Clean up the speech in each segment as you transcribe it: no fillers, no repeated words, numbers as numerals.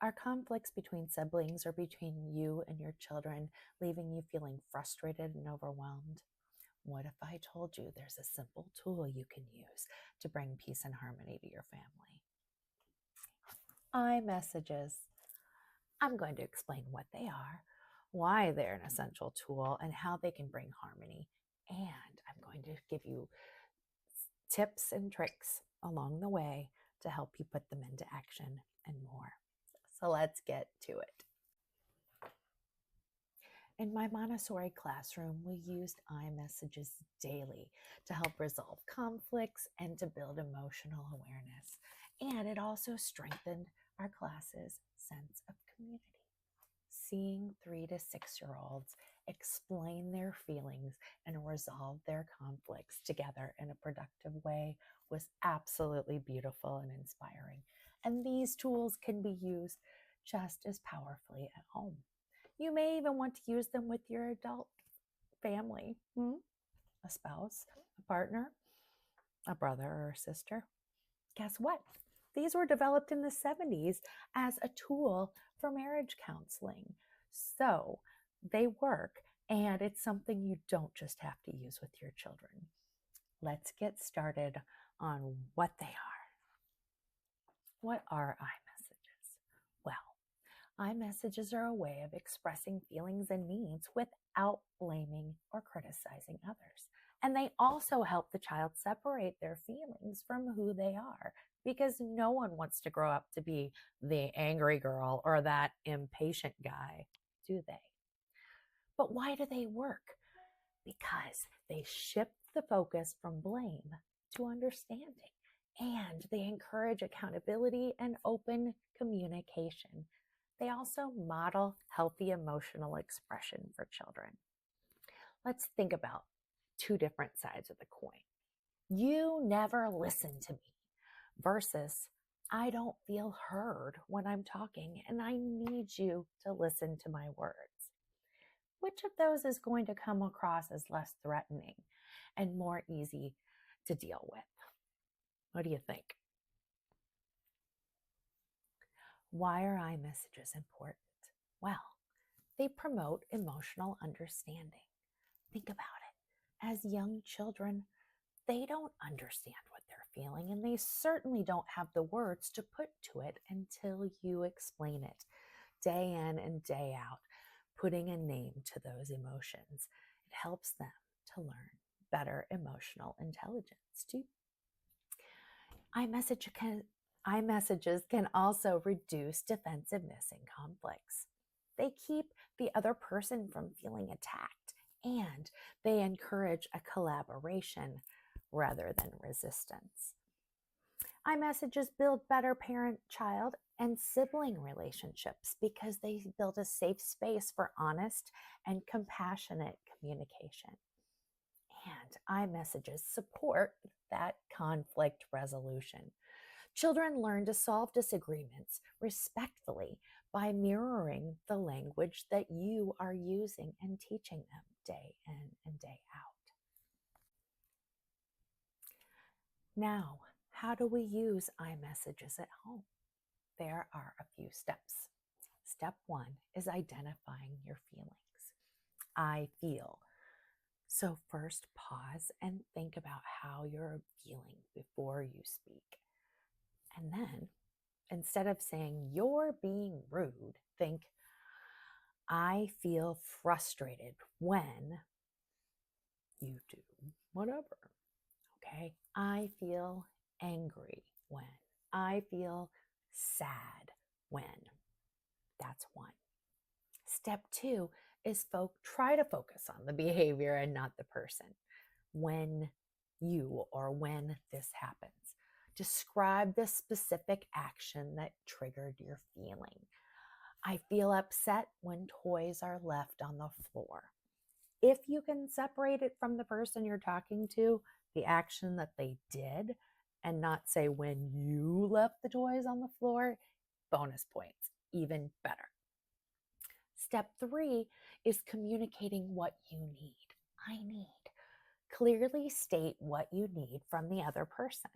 Are conflicts between siblings or between you and your children leaving you feeling frustrated and overwhelmed? What if I told you there's a simple tool you can use to bring peace and harmony to your family? iMessages. I'm going to explain what they are, why they're an essential tool, and how they can bring harmony. And I'm going to give you tips and tricks along the way to help you put them into action and more. So let's get to it. In my Montessori classroom, we used iMessages daily to help resolve conflicts and to build emotional awareness. And it also strengthened our class's sense of community. Seeing 3 to 6-year-olds explain their feelings and resolve their conflicts together in a productive way was absolutely beautiful and inspiring. And these tools can be used just as powerfully at home. You may even want to use them with your adult family, a spouse, a partner, a brother or a sister. Guess what? These were developed in the 70s as a tool for marriage counseling. So they work, and it's something you don't just have to use with your children. Let's get started on what they are. What are iMessages? Well, iMessages are a way of expressing feelings and needs without blaming or criticizing others. And they also help the child separate their feelings from who they are, because no one wants to grow up to be the angry girl or that impatient guy, do they? But why do they work? Because they shift the focus from blame to understanding, and they encourage accountability and open communication. They also model healthy emotional expression for children. Let's think about 2 different sides of the coin. You never listen to me versus I don't feel heard when I'm talking and I need you to listen to my words. Which of those is going to come across as less threatening and more easy to deal with? What do you think? Why are iMessages important? Well, they promote emotional understanding. Think about it. As young children, they don't understand what they're feeling, and they certainly don't have the words to put to it until you explain it day in and day out, putting a name to those emotions. It helps them to learn better emotional intelligence too. iMessages can also reduce defensiveness in conflicts. They keep the other person from feeling attacked, and they encourage a collaboration rather than resistance. iMessages build better parent-child and sibling relationships because they build a safe space for honest and compassionate communication. And iMessages support that conflict resolution. Children learn to solve disagreements respectfully by mirroring the language that you are using and teaching them day in and day out. Now, how do we use iMessages at home? There are a few steps. Step 1 is identifying your feelings. I feel. So first pause and think about how you're feeling before you speak. And then, instead of saying you're being rude, think, I feel frustrated when you do whatever. Okay? I feel angry when. I feel sad when. That's 1. Step 2 is try to focus on the behavior and not the person. When this happens. Describe the specific action that triggered your feeling. I feel upset when toys are left on the floor. If you can separate it from the person you're talking to, the action that they did, and not say when you left the toys on the floor, bonus points, even better. Step 3 is communicating what you need. I need. Clearly state what you need from the other person.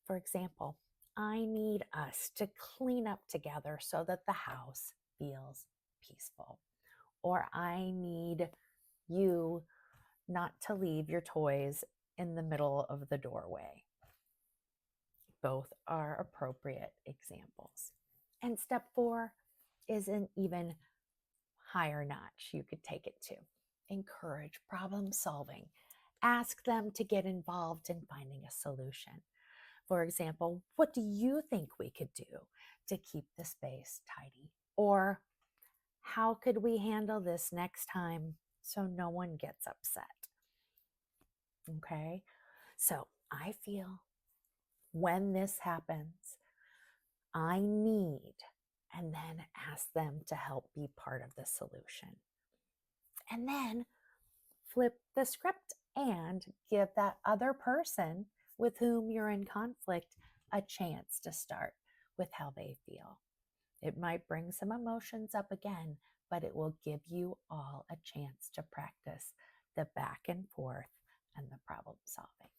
For example, I need us to clean up together so that the house feels peaceful. Or I need you not to leave your toys in the middle of the doorway. Both are appropriate examples. And step 4 is an even higher notch you could take it to. Encourage problem solving. Ask them to get involved in finding a solution. For example, what do you think we could do to keep the space tidy? Or how could we handle this next time so no one gets upset? Okay, so I feel when this happens, I need, and then ask them to help be part of the solution. And then flip the script and give that other person with whom you're in conflict a chance to start with how they feel. It might bring some emotions up again, but it will give you all a chance to practice the back and forth and the problem solving.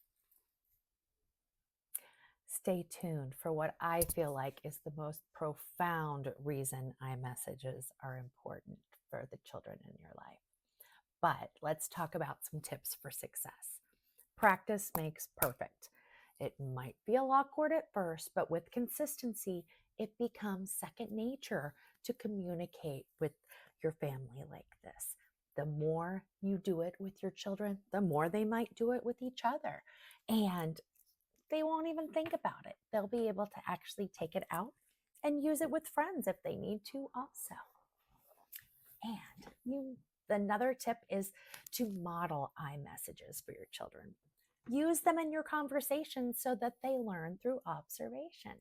Stay tuned for what I feel like is the most profound reason iMessages are important for the children in your life. But let's talk about some tips for success. Practice makes perfect. It might feel awkward at first, but with consistency, it becomes second nature to communicate with your family like this. The more you do it with your children, the more they might do it with each other. And they won't even think about it. They'll be able to actually take it out and use it with friends if they need to also. And another tip is to model iMessages for your children. Use them in your conversations so that they learn through observation.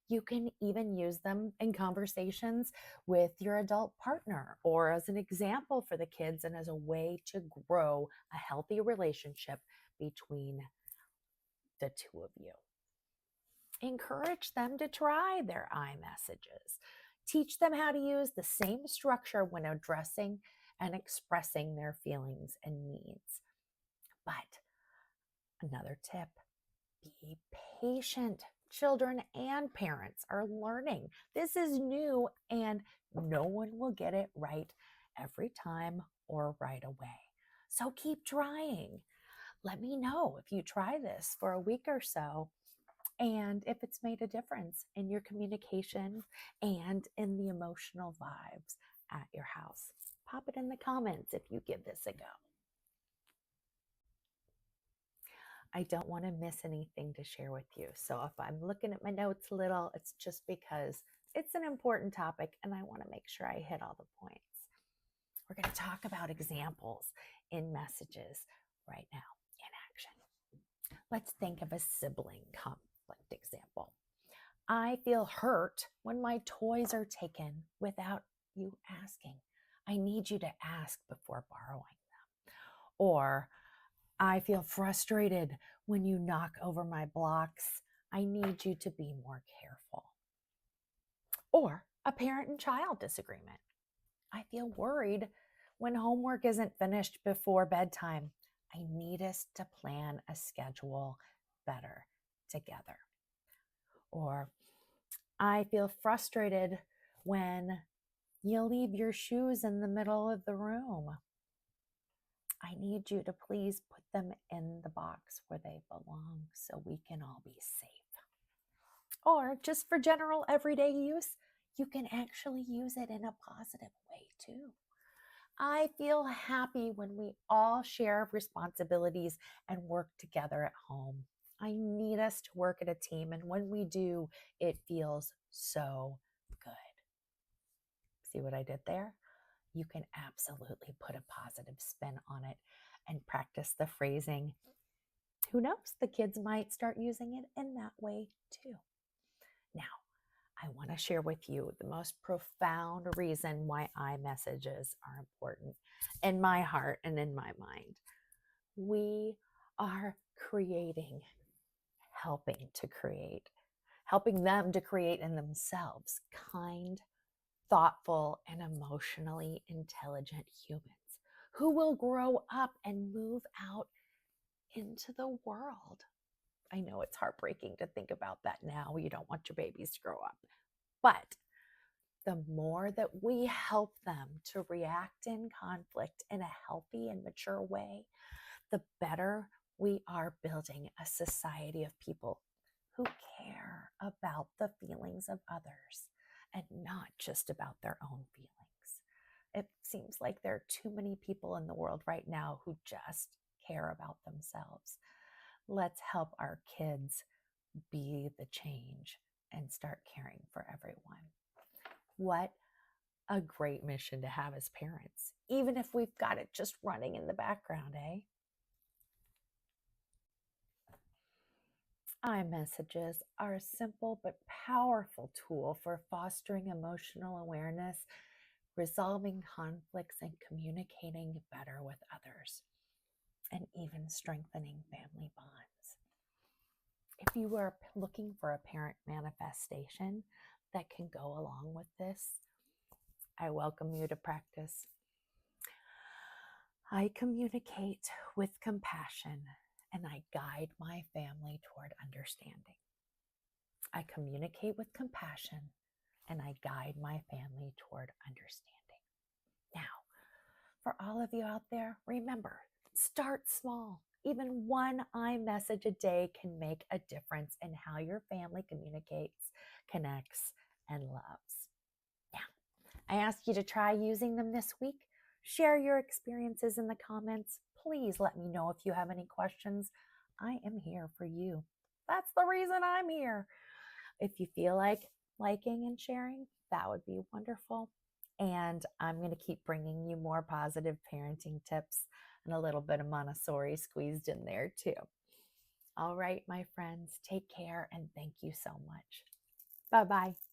You can even use them in conversations with your adult partner or as an example for the kids and as a way to grow a healthy relationship between the two of you. Encourage them to try their iMessages. Teach them how to use the same structure when addressing and expressing their feelings and needs. But another tip, be patient. Children and parents are learning. This is new and no one will get it right every time or right away. So keep trying. Let me know if you try this for a week or so and if it's made a difference in your communication and in the emotional vibes at your house. Pop it in the comments if you give this a go. I don't want to miss anything to share with you. So if I'm looking at my notes a little, it's just because it's an important topic and I want to make sure I hit all the points. We're going to talk about examples in messages right now in action. Let's think of a sibling conflict example. I feel hurt when my toys are taken without you asking. I need you to ask before borrowing them. Or I feel frustrated when you knock over my blocks. I need you to be more careful. Or a parent and child disagreement. I feel worried when homework isn't finished before bedtime. I need us to plan a schedule better together. Or I feel frustrated when you leave your shoes in the middle of the room. I need you to please put them in the box where they belong so we can all be safe. Or just for general everyday use, you can actually use it in a positive way too. I feel happy when we all share responsibilities and work together at home. I need us to work at a team, and when we do, it feels so good. See what I did there? You can absolutely put a positive spin on it and practice the phrasing. Who knows? The kids might start using it in that way too. Now, I want to share with you the most profound reason why iMessages are important in my heart and in my mind. We are helping them to create in themselves kind, thoughtful, and emotionally intelligent humans who will grow up and move out into the world I know it's heartbreaking to think about that now. You don't want your babies to grow up. But the more that we help them to react in conflict in a healthy and mature way, the better we are building a society of people who care about the feelings of others and not just about their own feelings. It seems like there are too many people in the world right now who just care about themselves. Let's help our kids be the change and start caring for everyone. What a great mission to have as parents, even if we've got it just running in the background, eh? iMessages are a simple but powerful tool for fostering emotional awareness, resolving conflicts, and communicating better with others, and even strengthening family bonds. If you are looking for a parent manifestation that can go along with this, I welcome you to practice. I communicate with compassion and I guide my family toward understanding. I communicate with compassion and I guide my family toward understanding. Now, for all of you out there, remember, start small. Even one iMessage a day can make a difference in how your family communicates, connects, and loves. Now, I ask you to try using them this week. Share your experiences in the comments. Please let me know if you have any questions. I am here for you. That's the reason I'm here. If you feel like liking and sharing, that would be wonderful. And I'm going to keep bringing you more positive parenting tips and a little bit of Montessori squeezed in there too. All right, my friends, take care and thank you so much. Bye-bye.